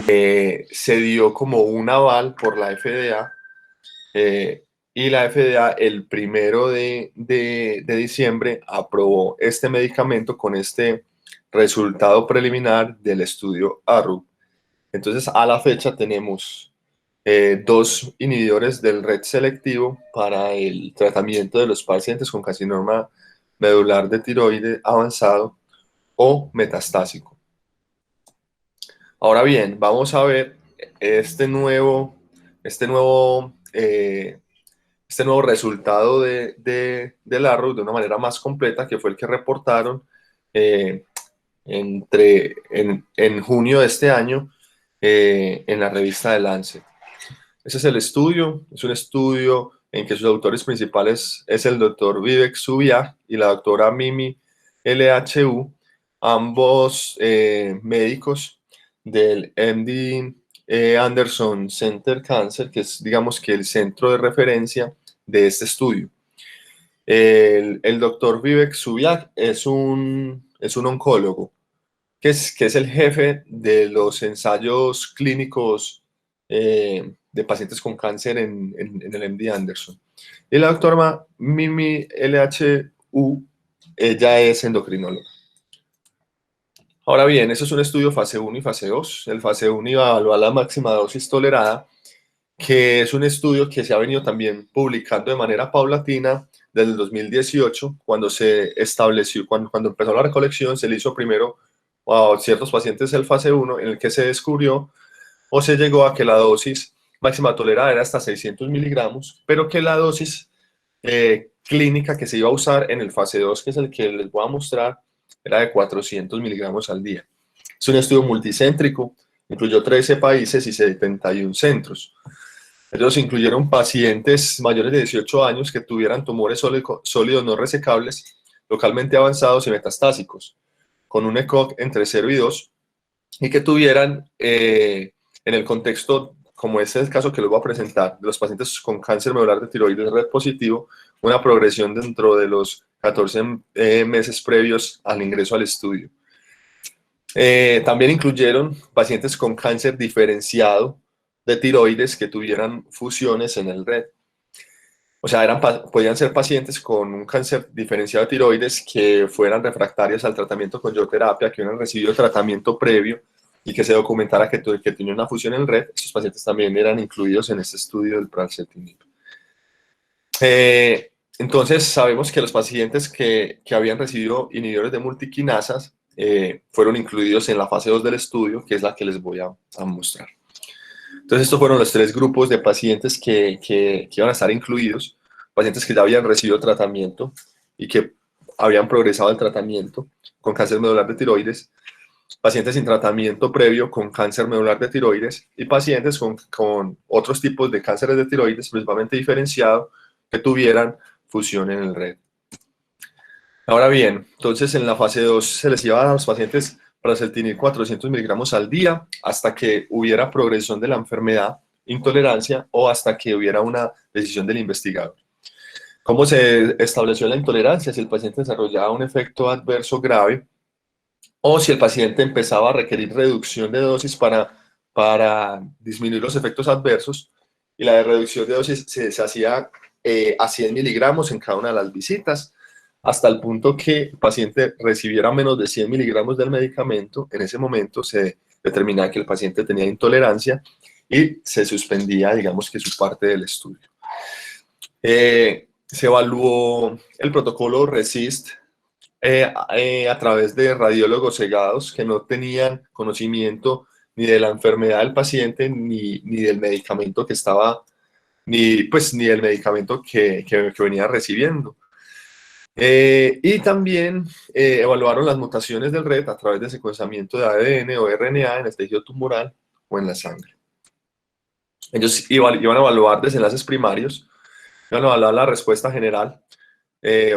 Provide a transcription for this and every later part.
se dio como un aval por la FDA, y la FDA el 1 de diciembre aprobó este medicamento con este resultado preliminar del estudio ARU. Entonces, a la fecha tenemos dos inhibidores del RET selectivo para el tratamiento de los pacientes con carcinoma medular de tiroides avanzado o metastásico. Ahora bien, vamos a ver este nuevo, este nuevo, eh, este nuevo resultado del ARRU de una manera más completa, que fue el que reportaron eh, en junio de este año en la revista The Lancet. Ese es el estudio, es un estudio en que sus autores principales es el doctor Vivek Subbiah y la doctora Mimi LHU, ambos médicos del MD Anderson Center Cancer, que es, digamos, que el centro de referencia de este estudio. El doctor Vivek Subbiah es un oncólogo, que es el jefe de los ensayos clínicos de pacientes con cáncer en el MD Anderson. Y la doctora Mimi LHU, ella es endocrinóloga. Ahora bien, eso es un estudio fase 1 y fase 2. El fase 1 iba a evaluar la máxima dosis tolerada, que es un estudio que se ha venido también publicando de manera paulatina desde el 2018, cuando se estableció, cuando empezó la recolección, se le hizo primero a ciertos pacientes el fase 1, en el que se descubrió o se llegó a que la dosis máxima tolerada era hasta 600 miligramos, pero que la dosis clínica que se iba a usar en el fase 2, que es el que les voy a mostrar, era de 400 miligramos al día. Es un estudio multicéntrico, incluyó 13 países y 71 centros. Ellos incluyeron pacientes mayores de 18 años que tuvieran tumores sólidos no resecables, localmente avanzados y metastásicos, con un ECOG entre 0 y 2, y que tuvieran, en el contexto, como este es el caso que les voy a presentar, de los pacientes con cáncer medular de tiroides RET positivo, una progresión dentro de los 14 meses previos al ingreso al estudio. También incluyeron pacientes con cáncer diferenciado de tiroides que tuvieran fusiones en el RET. O sea, podían ser pacientes con un cáncer diferenciado de tiroides que fueran refractarios al tratamiento con ioterapia, que hubieran recibido tratamiento previo y que se documentara que tenían una fusión en RET. Estos pacientes también eran incluidos en este estudio del pralsetinib. Entonces, sabemos que los pacientes que habían recibido inhibidores de multiquinasas fueron incluidos en la fase 2 del estudio, que es la que les voy a mostrar. Entonces, estos fueron los tres grupos de pacientes que iban a estar incluidos: pacientes que ya habían recibido tratamiento y que habían progresado el tratamiento con cáncer medular de tiroides, pacientes sin tratamiento previo con cáncer medular de tiroides y pacientes con otros tipos de cánceres de tiroides, principalmente diferenciado, que tuvieran fusión en el RET. Ahora bien, entonces en la fase 2 se les iba a los pacientes pralsetinib 400 miligramos al día hasta que hubiera progresión de la enfermedad, intolerancia, o hasta que hubiera una decisión del investigador. ¿Cómo se estableció la intolerancia? Si el paciente desarrollaba un efecto adverso grave o si el paciente empezaba a requerir reducción de dosis para disminuir los efectos adversos, y la de reducción de dosis se hacía a 100 miligramos en cada una de las visitas, hasta el punto que el paciente recibiera menos de 100 miligramos del medicamento. En ese momento se determinaba que el paciente tenía intolerancia y se suspendía, digamos, que su parte del estudio. Se evaluó el protocolo RECIST a través de radiólogos cegados que no tenían conocimiento ni de la enfermedad del paciente ni del medicamento que estaba, ni del medicamento que venía recibiendo. Y también evaluaron las mutaciones del RET a través de secuenciamiento de ADN o RNA en el tejido tumoral o en la sangre. Ellos iban a evaluar desenlaces primarios, iban a evaluar la respuesta general,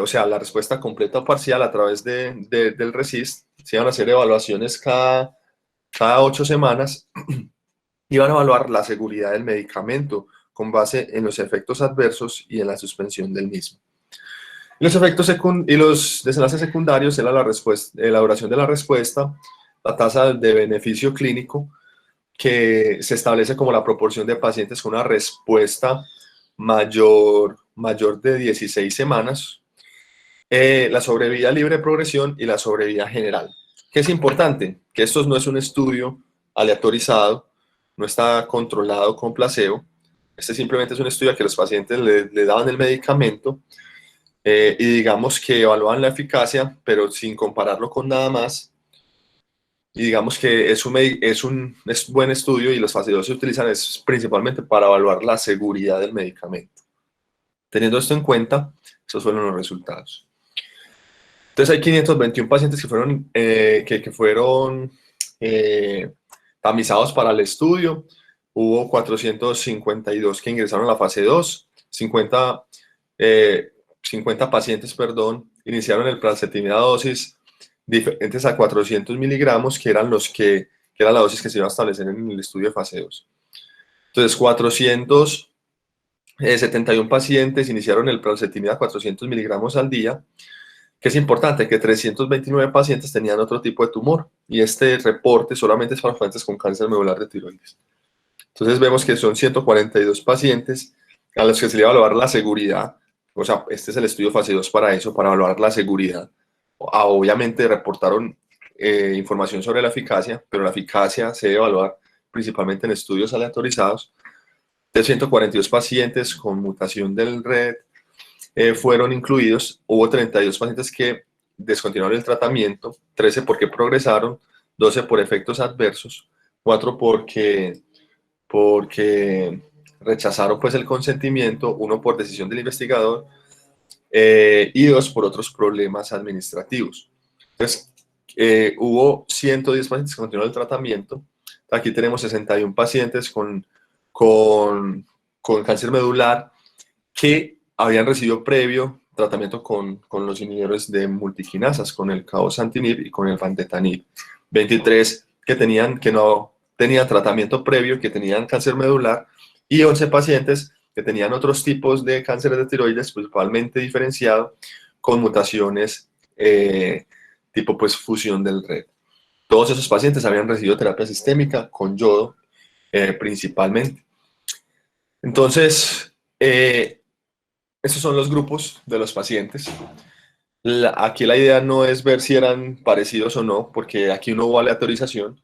o sea, la respuesta completa o parcial a través del RECIST. Se iban a hacer evaluaciones cada 8 semanas. Iban a evaluar la seguridad del medicamento con base en los efectos adversos y en la suspensión del mismo. Los efectos y los desenlaces secundarios eran la duración de la respuesta, la tasa de beneficio clínico, que se establece como la proporción de pacientes con una respuesta mayor de 16 semanas, la sobrevida libre de progresión y la sobrevida general. ¿Qué es importante? Que esto no es un estudio aleatorizado, no está controlado con placebo. Este simplemente es un estudio a que los pacientes le daban el medicamento y digamos que evaluaban la eficacia, pero sin compararlo con nada más. Y digamos que es buen estudio y los fase 2 se utilizan principalmente para evaluar la seguridad del medicamento. Teniendo esto en cuenta, esos fueron los resultados. Entonces hay 521 pacientes que fueron tamizados para el estudio. Hubo 452 que ingresaron a la fase 2, 50 pacientes, iniciaron el prasetimida dosis diferentes a 400 miligramos, que era la dosis que se iba a establecer en el estudio de fase 2. Entonces, 471 pacientes iniciaron el prasetimida a 400 miligramos al día, que es importante, que 329 pacientes tenían otro tipo de tumor, y este reporte solamente es para pacientes con cáncer medular de tiroides. Entonces vemos que son 142 pacientes a los que se le va a evaluar la seguridad. O sea, este es el estudio fase 2 para eso, para evaluar la seguridad. Obviamente reportaron información sobre la eficacia, pero la eficacia se debe evaluar principalmente en estudios aleatorizados. De 142 pacientes con mutación del RET fueron incluidos. Hubo 32 pacientes que descontinuaron el tratamiento, 13 porque progresaron, 12 por efectos adversos, 4 porque rechazaron pues el consentimiento, 1 por decisión del investigador y 2 por otros problemas administrativos. Entonces, hubo 110 pacientes que continuaron el tratamiento. Aquí tenemos 61 pacientes con cáncer medular que habían recibido previo tratamiento con los inhibidores de multiquinasas, con el cabozantinib y con el vandetanib. 23 que no tenían tratamiento previo, que tenían cáncer medular, y 11 pacientes que tenían otros tipos de cánceres de tiroides, principalmente diferenciado, con mutaciones tipo pues fusión del RET. Todos esos pacientes habían recibido terapia sistémica con yodo principalmente. Entonces, esos son los grupos de los pacientes. Aquí la idea no es ver si eran parecidos o no, porque aquí no hubo aleatorización.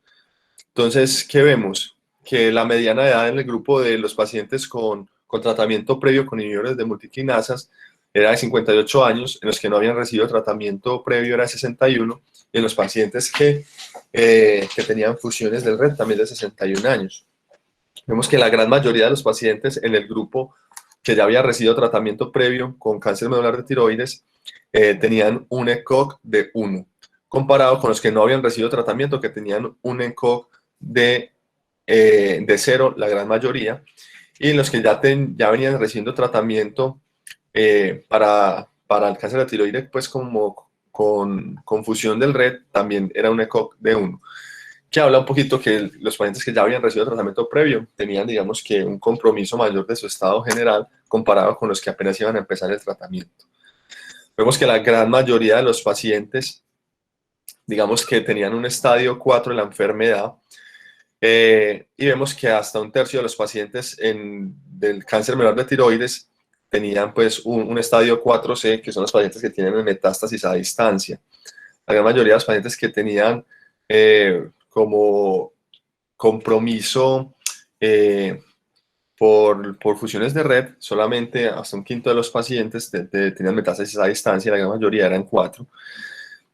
Entonces, ¿qué vemos? Que la mediana de edad en el grupo de los pacientes con tratamiento previo con inhibidores de multiquinasas era de 58 años, en los que no habían recibido tratamiento previo era de 61, y en los pacientes que tenían fusiones del RET también de 61 años. Vemos que la gran mayoría de los pacientes en el grupo que ya había recibido tratamiento previo con cáncer medular de tiroides tenían un ECOG de 1, comparado con los que no habían recibido tratamiento, que tenían un ECOG de 0, la gran mayoría, y los que ya venían recibiendo tratamiento para el cáncer de tiroides, pues como con fusión del RET, también era un ECOG de 1. Que habla un poquito que los pacientes que ya habían recibido tratamiento previo tenían, digamos, que un compromiso mayor de su estado general comparado con los que apenas iban a empezar el tratamiento. Vemos que la gran mayoría de los pacientes, digamos que tenían un estadio 4 de la enfermedad, y vemos que hasta un tercio de los pacientes del cáncer medular de tiroides tenían pues un estadio 4C, que son los pacientes que tienen metástasis a distancia. La gran mayoría de los pacientes que tenían como compromiso por fusiones de red, solamente hasta un quinto de los pacientes tenían metástasis a distancia, la gran mayoría eran 4.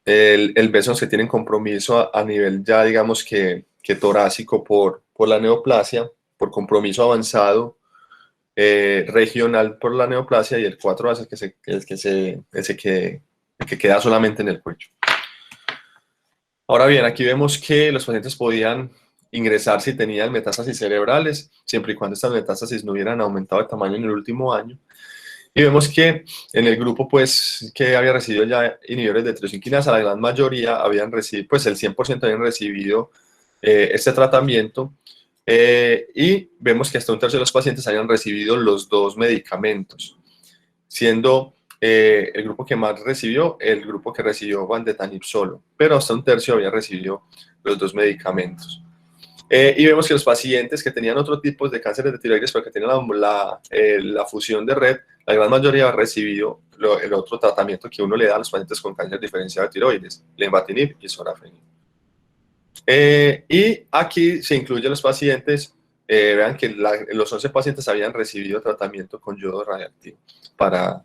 El beso que tienen compromiso a nivel ya digamos que torácico por la neoplasia, por compromiso avanzado regional por la neoplasia, y el 4 es el que queda solamente en el cuello. Ahora bien, aquí vemos que los pacientes podían ingresar si tenían metástasis cerebrales, siempre y cuando estas metástasis no hubieran aumentado de tamaño en el último año. Y vemos que en el grupo pues, que había recibido ya inhibidores de tirosina, la gran mayoría habían recibido, pues el 100% habían recibido este tratamiento, y vemos que hasta un tercio de los pacientes habían recibido los 2 medicamentos, siendo el grupo que más recibió el grupo que recibió vandetanib solo, pero hasta un tercio había recibido los 2 medicamentos. Y vemos que los pacientes que tenían otro tipo de cánceres de tiroides, pero que tenían la fusión de red, la gran mayoría ha recibido el otro tratamiento que uno le da a los pacientes con cáncer diferenciado de tiroides, lenvatinib y sorafenib. Y aquí se incluyen los pacientes, vean que los 11 pacientes habían recibido tratamiento con yodo radiactivo para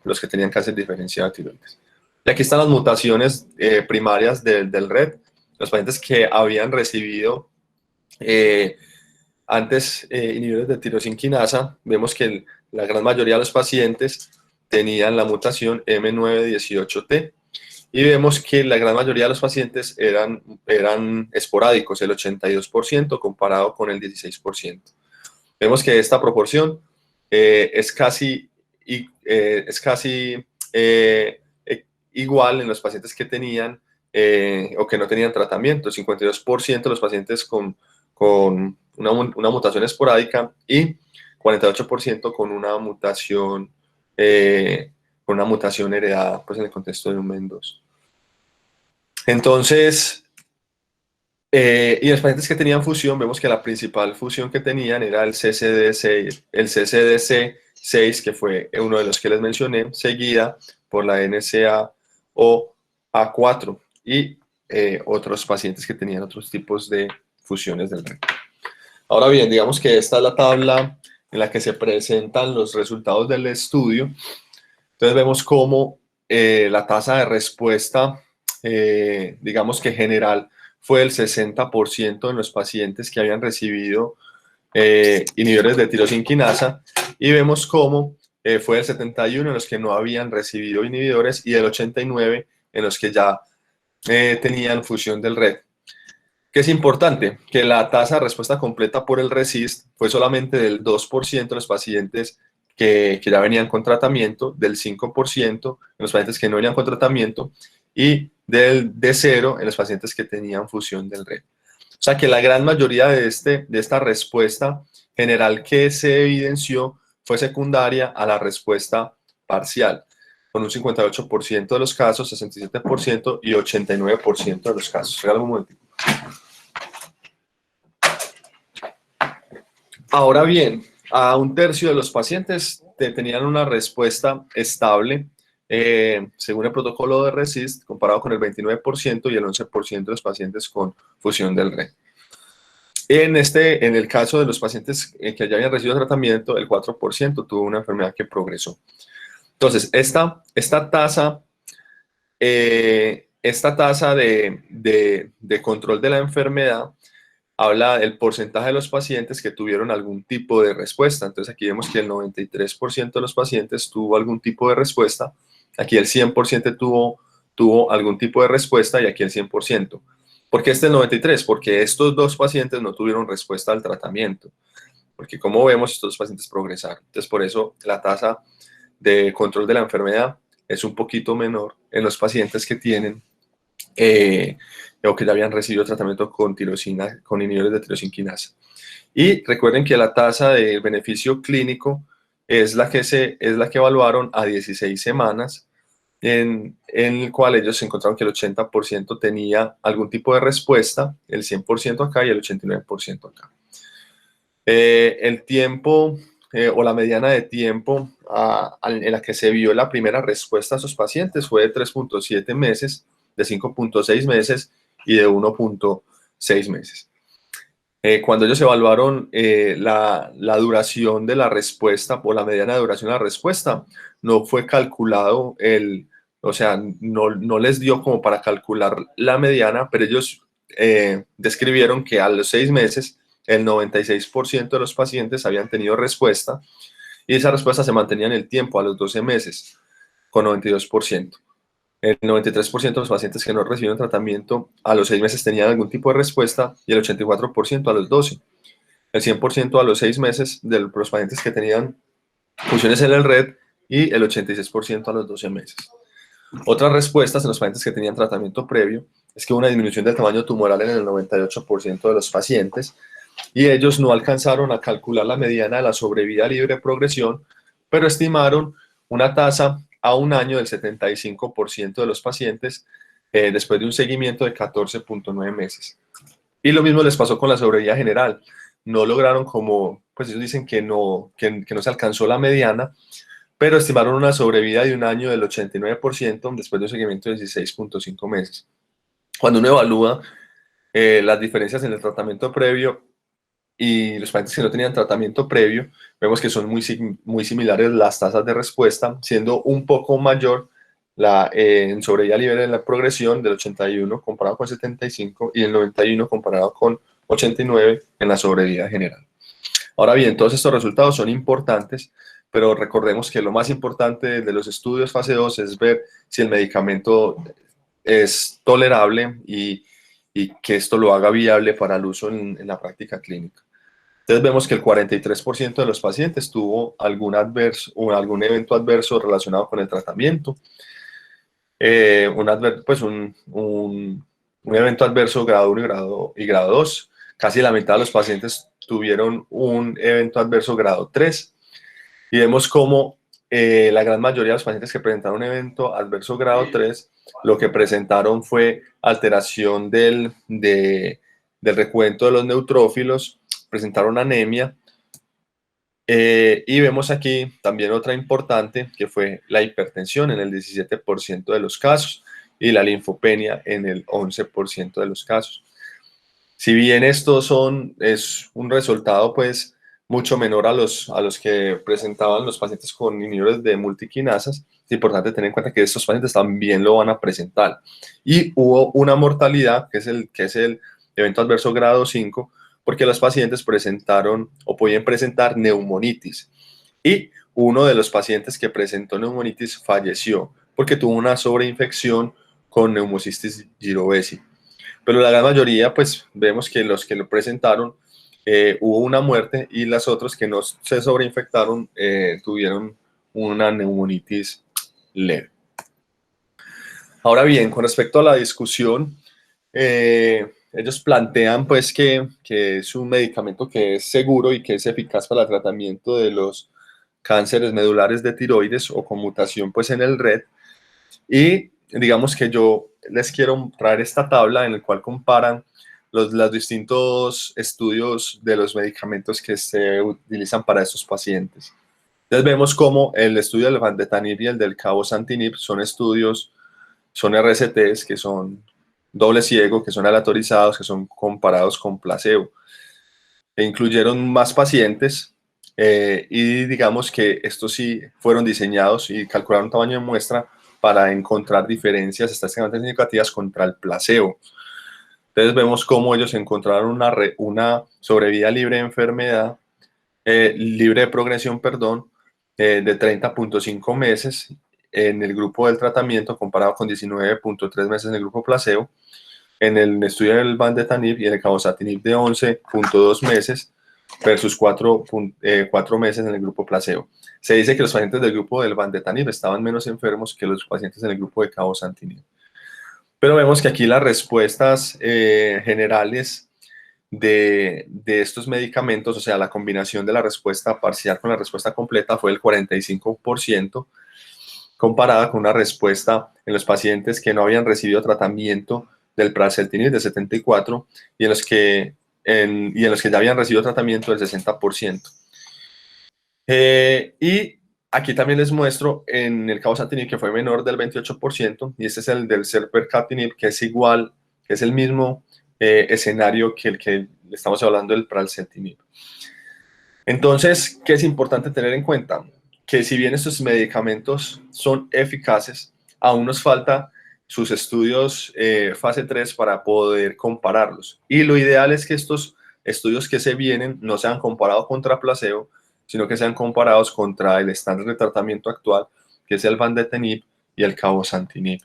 los que tenían cáncer diferenciado de tiroides. Y aquí están las mutaciones primarias del RET, los pacientes que habían recibido antes inhibidores de tirosinquinasa. Vemos que la gran mayoría de los pacientes tenían la mutación M918T. Y vemos que la gran mayoría de los pacientes eran esporádicos, el 82% comparado con el 16%. Vemos que esta proporción es casi igual en los pacientes que tenían o que no tenían tratamiento. 52% de los pacientes con una mutación esporádica y 48% con una mutación heredada, pues, en el contexto de un MEN2. Entonces, y los pacientes que tenían fusión, vemos que la principal fusión que tenían era el CCDC6, que fue uno de los que les mencioné, seguida por la NSAO-A4 y otros pacientes que tenían otros tipos de fusiones del RET. Ahora bien, digamos que esta es la tabla en la que se presentan los resultados del estudio. Entonces vemos cómo la tasa de respuesta, digamos que general, fue el 60% en los pacientes que habían recibido inhibidores de tirosinquinasa, y vemos cómo fue el 71% en los que no habían recibido inhibidores y el 89% en los que ya tenían fusión del RET. ¿Qué es importante? Que la tasa de respuesta completa por el RECIST fue solamente del 2% de los pacientes que ya venían con tratamiento, del 5% en los pacientes que no venían con tratamiento y de 0 en los pacientes que tenían fusión del RET. O sea que la gran mayoría de esta respuesta general que se evidenció fue secundaria a la respuesta parcial, con un 58% de los casos, 67% y 89% de los casos. Regálame un momentito. Ahora bien, a un tercio de los pacientes tenían una respuesta estable según el protocolo de RECIST, comparado con el 29% y el 11% de los pacientes con fusión del RET. En el caso de los pacientes que ya habían recibido tratamiento, el 4% tuvo una enfermedad que progresó. Entonces, esta tasa de control de la enfermedad habla del porcentaje de los pacientes que tuvieron algún tipo de respuesta. Entonces aquí vemos que el 93% de los pacientes tuvo algún tipo de respuesta, aquí el 100% tuvo algún tipo de respuesta y aquí el 100%. ¿Por qué este 93%? Porque estos dos pacientes no tuvieron respuesta al tratamiento, porque como vemos estos pacientes progresaron. Entonces por eso la tasa de control de la enfermedad es un poquito menor en los pacientes que tienen o que ya habían recibido tratamiento con inhibidores de tirosinquinasa. Y recuerden que la tasa de beneficio clínico es la que evaluaron a 16 semanas, en el cual ellos encontraron que el 80% tenía algún tipo de respuesta, el 100% acá y el 89% acá. El tiempo o la mediana de tiempo en la que se vio la primera respuesta a esos pacientes fue de 3.7 meses, de 5.6 meses y de 1.6 meses. Cuando ellos evaluaron la duración de la respuesta o la mediana de duración de la respuesta, no fue calculado o sea, no les dio como para calcular la mediana, pero ellos describieron que a los 6 meses el 96% de los pacientes habían tenido respuesta y esa respuesta se mantenía en el tiempo a los 12 meses con 92%. El 93% de los pacientes que no recibieron tratamiento a los 6 meses tenían algún tipo de respuesta y el 84% a los 12. El 100% a los 6 meses de los pacientes que tenían fusiones en el RET y el 86% a los 12 meses. Otras respuestas en los pacientes que tenían tratamiento previo es que hubo una disminución del tamaño tumoral en el 98% de los pacientes y ellos no alcanzaron a calcular la mediana de la sobrevida libre de progresión, pero estimaron una tasa a un año del 75% de los pacientes después de un seguimiento de 14.9 meses. Y lo mismo les pasó con la sobrevida general. No lograron como, pues ellos dicen que no se alcanzó la mediana, pero estimaron una sobrevida de un año del 89% después de un seguimiento de 16,5 meses. Cuando uno evalúa las diferencias en el tratamiento previo y los pacientes que no tenían tratamiento previo, vemos que son muy similares las tasas de respuesta, siendo un poco mayor en sobrevida libre en la progresión del 81 comparado con 75 y el 91 comparado con 89 en la sobrevida general. Ahora bien, todos estos resultados son importantes, pero recordemos que lo más importante de los estudios fase 2 es ver si el medicamento es tolerable y que esto lo haga viable para el uso en la práctica clínica. Entonces vemos que el 43% de los pacientes tuvo algún evento adverso relacionado con el tratamiento. Un evento adverso grado 1 y grado 2. Casi la mitad de los pacientes tuvieron un evento adverso grado 3. Y vemos cómo la gran mayoría de los pacientes que presentaron un evento adverso grado 3, lo que presentaron fue alteración del recuento de los neutrófilos, presentaron anemia. Y vemos aquí también otra importante, que fue la hipertensión en el 17% de los casos y la linfopenia en el 11% de los casos. Si bien estos es un resultado pues mucho menor a los que presentaban los pacientes con inhibidores de multiquinasas, es importante tener en cuenta que estos pacientes también lo van a presentar. Y hubo una mortalidad, que es el evento adverso grado 5, porque los pacientes presentaron o podían presentar neumonitis. Y uno de los pacientes que presentó neumonitis falleció porque tuvo una sobreinfección con Pneumocystis jirovecii. Pero la gran mayoría, pues vemos que los que lo presentaron, hubo una muerte y las otras que no se sobreinfectaron tuvieron una neumonitis leve. Ahora bien, con respecto a la discusión, ellos plantean pues que es un medicamento que es seguro y que es eficaz para el tratamiento de los cánceres medulares de tiroides o con mutación pues en el RET. Y digamos que yo les quiero traer esta tabla en la cual comparan los distintos estudios de los medicamentos que se utilizan para estos pacientes. Entonces vemos cómo el estudio del vandetanib y el del cabozantinib son RCTs que son doble ciego, que son aleatorizados, que son comparados con placebo. E incluyeron más pacientes y digamos que estos sí fueron diseñados y calcularon un tamaño de muestra para encontrar diferencias estadísticamente significativas contra el placebo. Entonces vemos cómo ellos encontraron una sobrevida libre de enfermedad, libre de progresión, perdón, de 30,5 meses en el grupo del tratamiento comparado con 19,3 meses en el grupo placebo, en el estudio del vandetanib y en el cabozantinib de 11,2 meses versus 4 meses en el grupo placebo. Se dice que los pacientes del grupo del vandetanib estaban menos enfermos que los pacientes en el grupo de cabozantinib. Pero vemos que aquí las respuestas generales de estos medicamentos, o sea, la combinación de la respuesta parcial con la respuesta completa fue el 45%, comparada con una respuesta en los pacientes que no habían recibido tratamiento del pralsetinib de 74 y en los que ya habían recibido tratamiento del 60%. Y aquí también les muestro en el cabozantinib que fue menor del 28% y este es el del serpercatinib que es igual, que es el mismo escenario que el que estamos hablando del pralsetinib. Entonces, ¿qué es importante tener en cuenta? Que si bien estos medicamentos son eficaces, aún nos falta sus estudios fase 3 para poder compararlos. Y lo ideal es que estos estudios que se vienen no sean comparados contra placebo, sino que sean comparados contra el estándar de tratamiento actual, que es el vandetanib y el cabozantinib.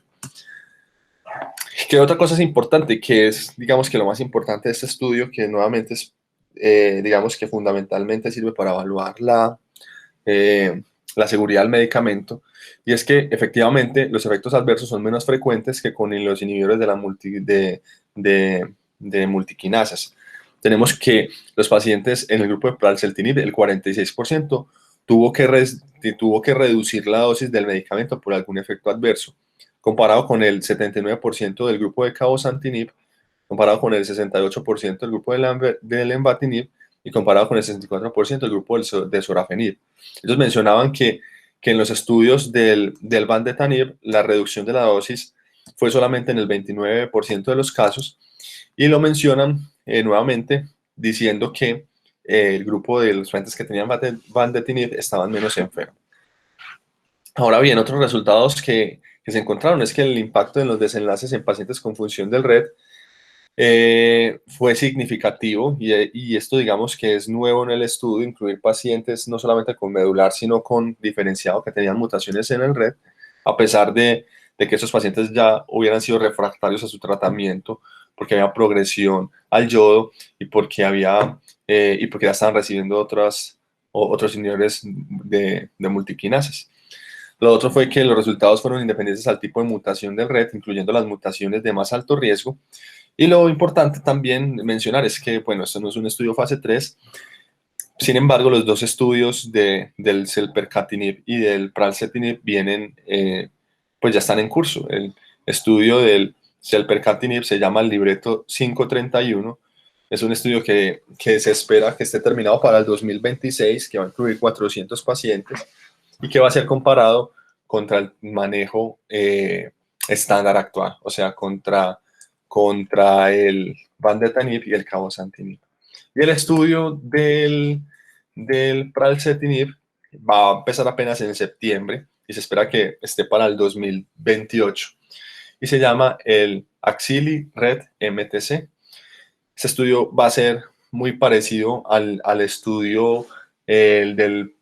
¿Qué otra cosa es importante? Que es, digamos que lo más importante de este estudio, que nuevamente es, digamos que fundamentalmente sirve para evaluar la seguridad del medicamento, y es que efectivamente los efectos adversos son menos frecuentes que con los inhibidores de multiquinasas. Tenemos que los pacientes en el grupo de pralsetinib, el 46% tuvo que reducir la dosis del medicamento por algún efecto adverso, comparado con el 79% del grupo de cabozantinib, comparado con el 68% del grupo del lenvatinib y comparado con el 64% del grupo de sorafenib. Ellos mencionaban que en los estudios del vandetanib la reducción de la dosis fue solamente en el 29% de los casos, y lo mencionan nuevamente diciendo que el grupo de los pacientes que tenían vandetanib estaban menos enfermos. Ahora bien, otros resultados que se encontraron es que el impacto en los desenlaces en pacientes con función del RET fue significativo, y esto digamos que es nuevo en el estudio, incluir pacientes no solamente con medular, sino con diferenciado que tenían mutaciones en el RET, a pesar de que esos pacientes ya hubieran sido refractarios a su tratamiento, porque había progresión al yodo y porque ya estaban recibiendo otros inhibidores de multiquinasas. Lo otro fue que los resultados fueron independientes al tipo de mutación del RET, incluyendo las mutaciones de más alto riesgo. Y lo importante también mencionar es que, bueno, esto no es un estudio fase 3, sin embargo, los dos estudios del selpercatinib y del pralsetinib pues ya están en curso. El estudio del selpercatinib se llama el libreto 531. Es un estudio que se espera que esté terminado para el 2026, que va a incluir 400 pacientes y que va a ser comparado contra el manejo estándar actual, o sea, contra el vandetanib y el cabozantinib. Y el estudio del pralsetinib va a empezar apenas en septiembre y se espera que esté para el 2028. Y se llama el Axili Red MTC. Este estudio va a ser muy parecido al estudio del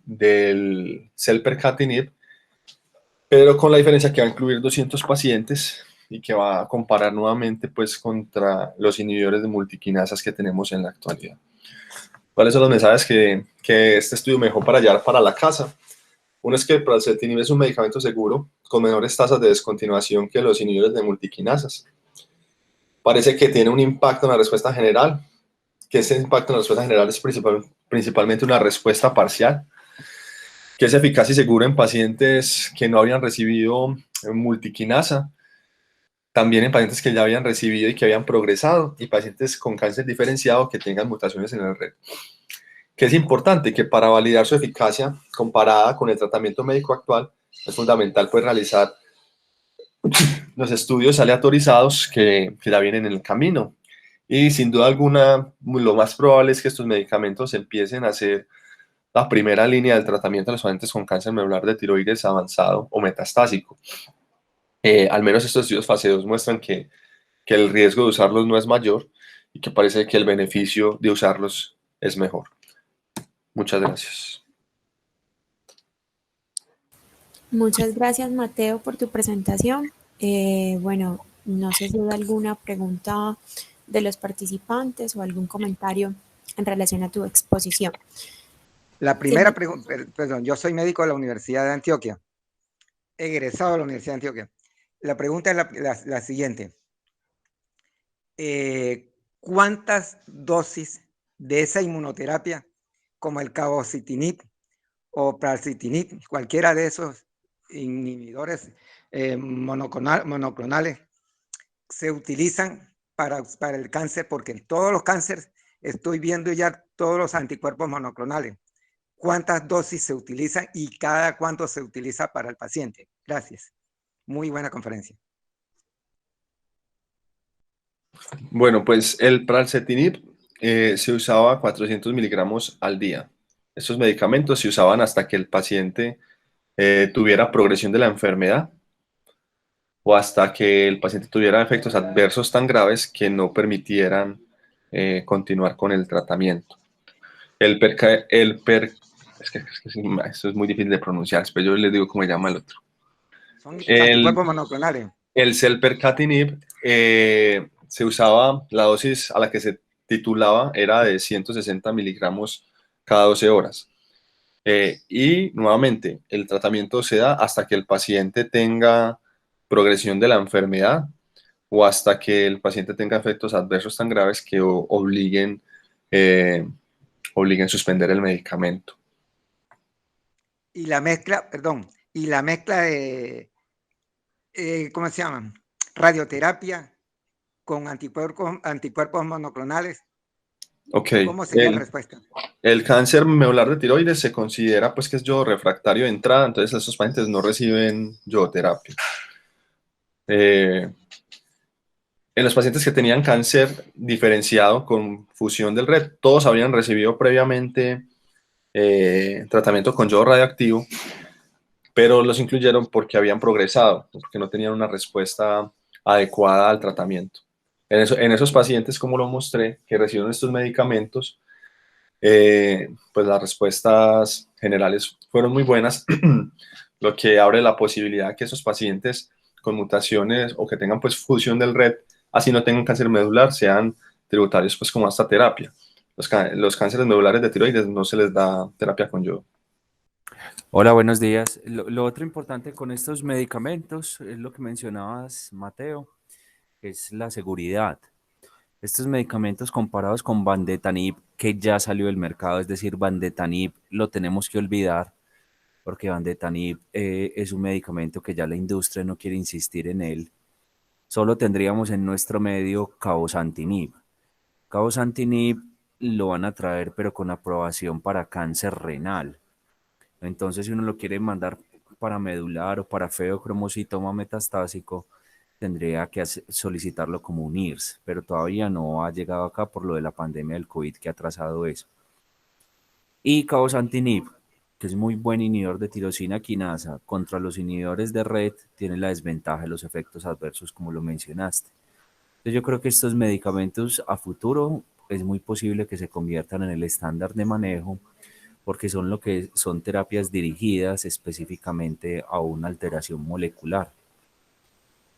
selpercatinib, pero con la diferencia que va a incluir 200 pacientes y que va a comparar nuevamente pues contra los inhibidores de multiquinasas que tenemos en la actualidad. ¿Cuáles son los mensajes que este estudio me dejó para llevar para la casa? Uno es que el pralsetinib es un medicamento seguro con menores tasas de descontinuación que los inhibidores de multiquinasas. Parece que tiene un impacto en la respuesta general, que ese impacto en la respuesta general es principalmente una respuesta parcial, que es eficaz y seguro en pacientes que no habían recibido multiquinasa, también en pacientes que ya habían recibido y que habían progresado, y pacientes con cáncer diferenciado que tengan mutaciones en el RET. Que es importante que para validar su eficacia comparada con el tratamiento médico actual, es fundamental pues realizar los estudios aleatorizados que ya vienen en el camino. Y sin duda alguna, lo más probable es que estos medicamentos empiecen a ser la primera línea del tratamiento de los pacientes con cáncer medular de tiroides avanzado o metastásico. Al menos estos estudios fase 2 muestran que el riesgo de usarlos no es mayor y que parece que el beneficio de usarlos es mejor. Muchas gracias. Muchas gracias, Mateo, por tu presentación. Bueno, no sé si hay alguna pregunta de los participantes o algún comentario en relación a tu exposición. La primera pregunta, perdón, yo soy médico de la Universidad de Antioquia, egresado de la Universidad de Antioquia. La pregunta es la siguiente. ¿Cuántas dosis de esa inmunoterapia, como el cabozantinib o pralsetinib, cualquiera de esos inhibidores monoclonales, se utilizan para el cáncer? Porque en todos los cánceres estoy viendo ya todos los anticuerpos monoclonales. ¿Cuántas dosis se utilizan y cada cuánto se utiliza para el paciente? Gracias. Muy buena conferencia. Bueno, pues el pralsetinib se usaba 400 miligramos al día. Estos medicamentos se usaban hasta que el paciente tuviera progresión de la enfermedad o hasta que el paciente tuviera efectos adversos tan graves que no permitieran continuar con el tratamiento. Esto es muy difícil de pronunciar, pero yo les digo cómo se llama el otro. Son anticuerpos monoclonales. El selpercatinib se usaba, la dosis a la que se titulaba era de 160 miligramos cada 12 horas. Y nuevamente, el tratamiento se da hasta que el paciente tenga progresión de la enfermedad o hasta que el paciente tenga efectos adversos tan graves que obliguen a suspender el medicamento. Y la mezcla, perdón, y la mezcla de, ¿cómo se llama? Radioterapia con anticuerpos monoclonales? Ok, ¿Cómo sería la respuesta? el cáncer medular de tiroides se considera pues que es yodo refractario de entrada, entonces esos pacientes no reciben yodoterapia. En los pacientes que tenían cáncer diferenciado con fusión del RET, todos habían recibido previamente tratamiento con yodo radioactivo, pero los incluyeron porque habían progresado, porque no tenían una respuesta adecuada al tratamiento. En esos pacientes, como lo mostré, que reciben estos medicamentos, pues las respuestas generales fueron muy buenas, lo que abre la posibilidad que esos pacientes con mutaciones o que tengan pues fusión del RET, así no tengan cáncer medular, sean tributarios pues como a esta terapia. Los cánceres medulares de tiroides no se les da terapia con yodo. Hola, buenos días. Lo otro importante con estos medicamentos es lo que mencionabas, Mateo, es la seguridad. Estos medicamentos comparados con Vandetanib, que ya salió del mercado, es decir, Vandetanib lo tenemos que olvidar, porque Vandetanib es un medicamento que ya la industria no quiere insistir en él. Solo tendríamos en nuestro medio Cabozantinib. Cabozantinib lo van a traer, pero con aprobación para cáncer renal. Entonces, si uno lo quiere mandar para medular o para feocromocitoma metastásico, tendría que solicitarlo como un IRS, pero todavía no ha llegado acá por lo de la pandemia del COVID que ha atrasado eso. Y Cabozantinib, que es muy buen inhibidor de tirosina quinasa, contra los inhibidores de RET, tiene la desventaja de los efectos adversos, como lo mencionaste. Entonces, yo creo que estos medicamentos a futuro es muy posible que se conviertan en el estándar de manejo porque son lo que son terapias dirigidas específicamente a una alteración molecular.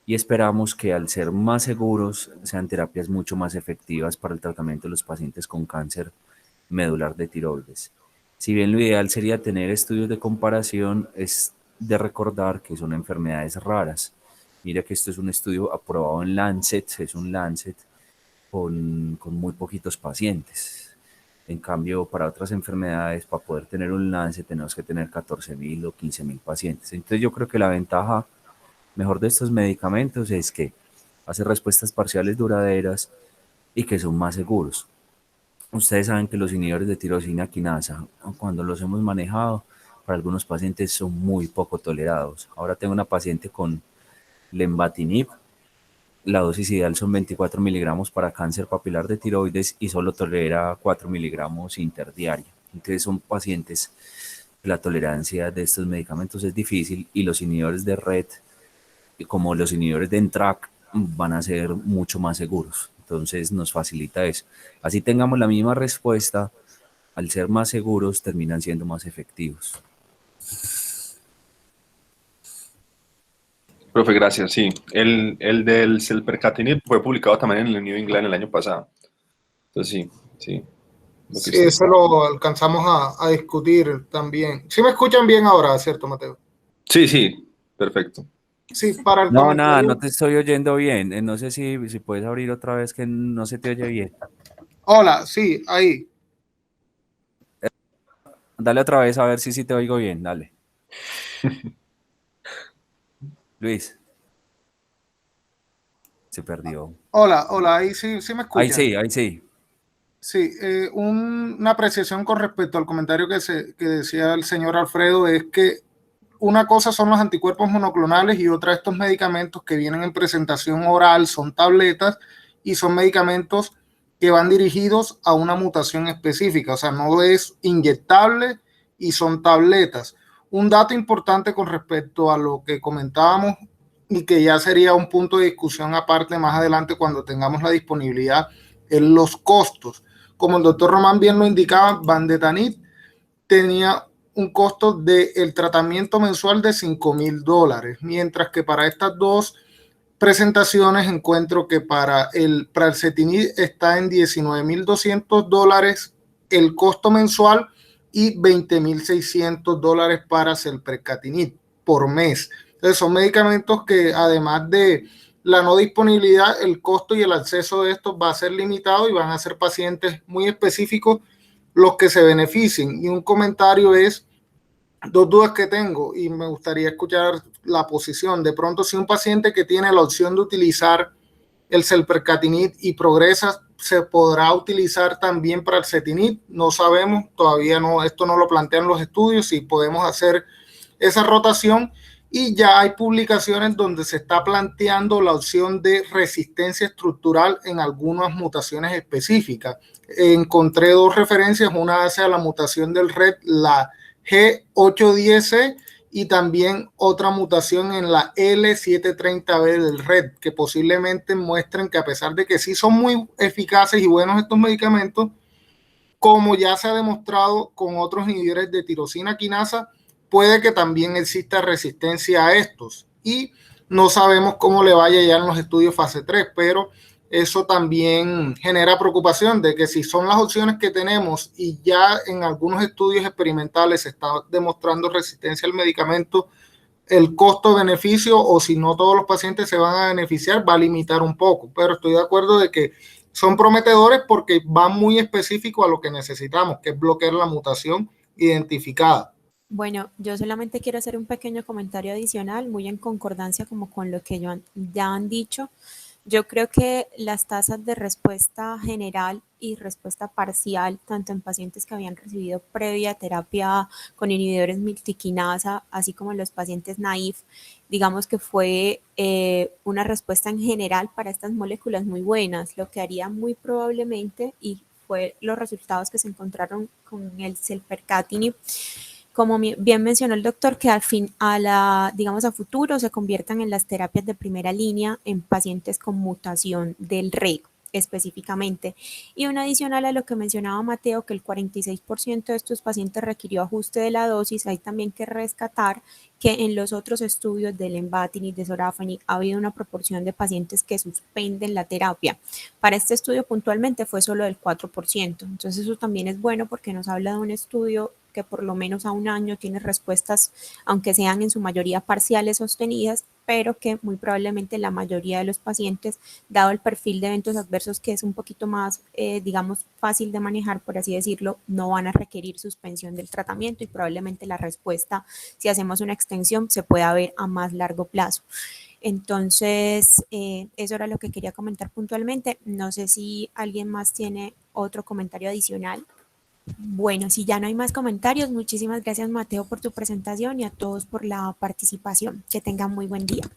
Y esperamos que al ser más seguros sean terapias mucho más efectivas para el tratamiento de los pacientes con cáncer medular de tiroides. Si bien lo ideal sería tener estudios de comparación, es de recordar que son enfermedades raras. Mira que esto es un estudio aprobado en Lancet, es un Lancet con muy poquitos pacientes. En cambio, para otras enfermedades, para poder tener un lance, tenemos que tener 14.000 o 15.000 pacientes. Entonces, yo creo que la ventaja mejor de estos medicamentos es que hace respuestas parciales duraderas y que son más seguros. Ustedes saben que los inhibidores de tirosina quinasa, cuando los hemos manejado, para algunos pacientes son muy poco tolerados. Ahora tengo una paciente con lenvatinib. La dosis ideal son 24 miligramos para cáncer papilar de tiroides y solo tolera 4 miligramos interdiaria. Entonces son pacientes que la tolerancia de estos medicamentos es difícil y los inhibidores de RET, como los inhibidores de NTRK, van a ser mucho más seguros. Entonces nos facilita eso. Así tengamos la misma respuesta, al ser más seguros terminan siendo más efectivos. Profe, gracias. Sí, el del selpercatinib fue publicado también en el New England el año pasado. Entonces, sí, sí. Sí, eso lo alcanzamos a discutir también. Sí me escuchan bien ahora, ¿cierto, Mateo? Sí, sí, perfecto. Sí, para el No, comentario. nada, no te estoy oyendo bien. No sé si puedes abrir otra vez que no se te oye bien. Hola, sí, ahí. Dale otra vez a ver si te oigo bien, dale. Luis. Se perdió. Hola, ahí sí me escuchan. Ahí sí. Sí, una apreciación con respecto al comentario que decía el señor Alfredo es que una cosa son los anticuerpos monoclonales y otra estos medicamentos que vienen en presentación oral, son tabletas y son medicamentos que van dirigidos a una mutación específica, o sea, no es inyectable y son tabletas. Un dato importante con respecto a lo que comentábamos y que ya sería un punto de discusión aparte más adelante cuando tengamos la disponibilidad, en los costos. Como el doctor Román bien lo indicaba, Vandetanib tenía un costo del tratamiento mensual de $5,000, mientras que para estas dos presentaciones encuentro que para el Pralsetinib está en $19,200 el costo mensual y $20,600 para Selpercatinib por mes. Entonces son medicamentos que además de la no disponibilidad, el costo y el acceso de estos va a ser limitado y van a ser pacientes muy específicos los que se beneficien. Y un comentario es, dos dudas que tengo y me gustaría escuchar la posición. De pronto, si un paciente que tiene la opción de utilizar el selpercatinib y progresa, se podrá utilizar también para el cetinib. No sabemos, todavía no, esto no lo plantean los estudios, si podemos hacer esa rotación. Y ya hay publicaciones donde se está planteando la opción de resistencia estructural en algunas mutaciones específicas. Encontré 2 referencias, una hacia la mutación del RET, la G810C, y también otra mutación en la L730B del RET, que posiblemente muestren que a pesar de que sí son muy eficaces y buenos estos medicamentos, como ya se ha demostrado con otros inhibidores de tirosina quinasa, puede que también exista resistencia a estos. Y no sabemos cómo le vaya ya en los estudios fase 3, pero eso también genera preocupación de que si son las opciones que tenemos y ya en algunos estudios experimentales se está demostrando resistencia al medicamento, el costo-beneficio, o si no todos los pacientes se van a beneficiar, va a limitar un poco. Pero estoy de acuerdo de que son prometedores porque van muy específico a lo que necesitamos, que es bloquear la mutación identificada. Bueno, yo solamente quiero hacer un pequeño comentario adicional, muy en concordancia como con lo que ya han dicho. Yo creo que las tasas de respuesta general y respuesta parcial, tanto en pacientes que habían recibido previa terapia con inhibidores multiquinasa, así como en los pacientes naïf, digamos que fue una respuesta en general para estas moléculas muy buenas, lo que haría muy probablemente, y fue los resultados que se encontraron con el selpercatinib, como bien mencionó el doctor, que digamos a futuro se conviertan en las terapias de primera línea en pacientes con mutación del REG específicamente. Y un adicional a lo que mencionaba Mateo, que el 46% de estos pacientes requirió ajuste de la dosis, hay también que rescatar que en los otros estudios del lenvatinib, de sorafenib, ha habido una proporción de pacientes que suspenden la terapia. Para este estudio puntualmente fue solo del 4%. Entonces eso también es bueno porque nos habla de un estudio que por lo menos a un año tiene respuestas, aunque sean en su mayoría parciales sostenidas, pero que muy probablemente la mayoría de los pacientes, dado el perfil de eventos adversos que es un poquito más, digamos, fácil de manejar, por así decirlo, no van a requerir suspensión del tratamiento y probablemente la respuesta, si hacemos una extensión, se pueda ver a más largo plazo. Entonces, eso era lo que quería comentar puntualmente. No sé si alguien más tiene otro comentario adicional. Bueno, si ya no hay más comentarios, muchísimas gracias Mateo por tu presentación y a todos por la participación. Que tengan muy buen día.